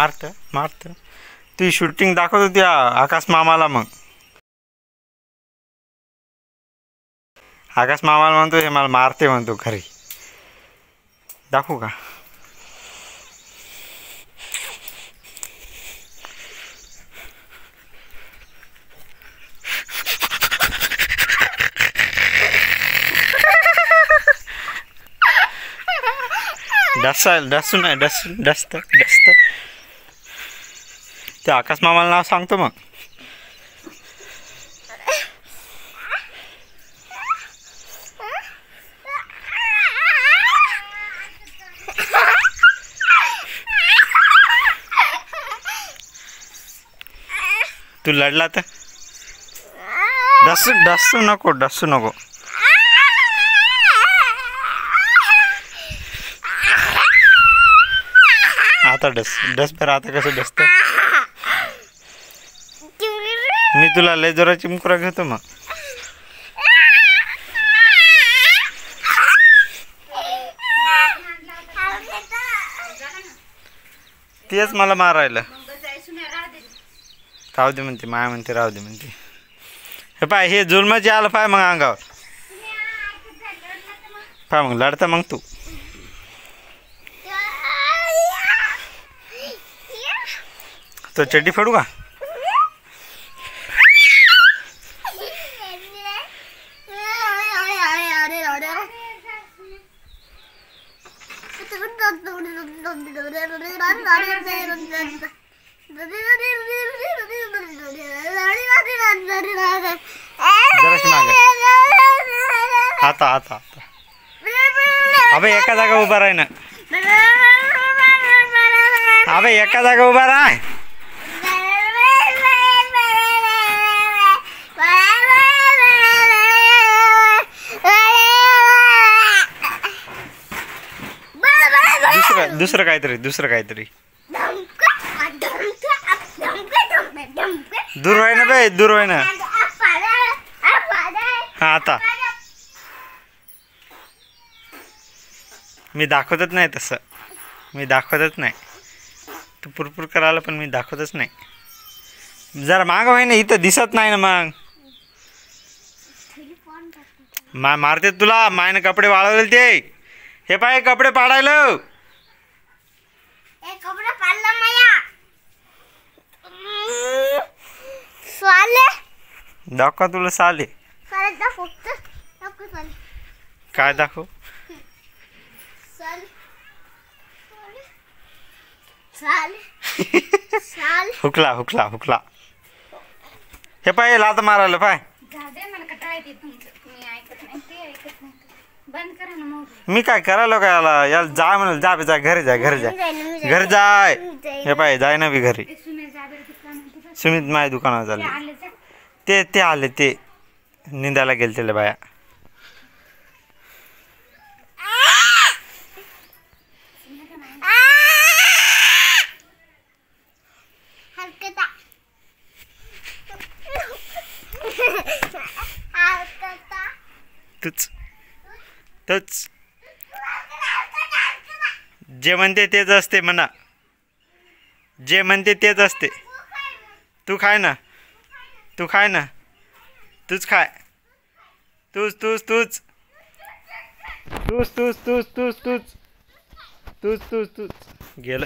मारत मारत ती शूटिंग दाखवत होती आकाश मामाला. मग आकाश मामाला म्हणतो हे मला मारते म्हणतो खरी. दाखवू का? डसू नाही डसत ते आकाश मामाला नाव सांगतो. मग तू लढला तर डसू नको. आता डस पर आता कसं डसत. मी तुला लय जोरा चिमकुरा घेतो. मग तेच मला मारायला. राहू दे म्हणते माया म्हणते राहू दे म्हणते. हे पाय हे जुलमाची आलं पाय मग अंगावर पाय मग लढता मग तू. तो चड्डी फाडू का? आता आता अबे एका जागा उभा राह ना. अबे एका जागा उभा राह. दुसरं काहीतरी दूर व्हाय ना बे दूर व्हाय ना. हा आता मी दाखवतच नाही तसं. मी दाखवतच नाही. तू पुरपुर करायला पण मी दाखवतच नाही. जरा मागं व्हाय ना. इथं दिसत नाही ना. मग मारते तुला. मायनं कपडे वाळवले ते. हे पाय कपडे पाडायला. दाखवा तुला साले. काय दाखव? हुकला. हे पाय लात मारायला पाय. मी काय करायला काय याला याला जा म्हणून जा घरी जाय. हे पाय जाय ना बी घरी. सुमित माझ्या दुकानावर झाले ते आले ते निंदायला गेले त्याला बाया. तूच जे म्हणते तेच असते म्हणा. जे म्हणते तेच असते. तू खाय ना तूच खाय. तूच गेलं.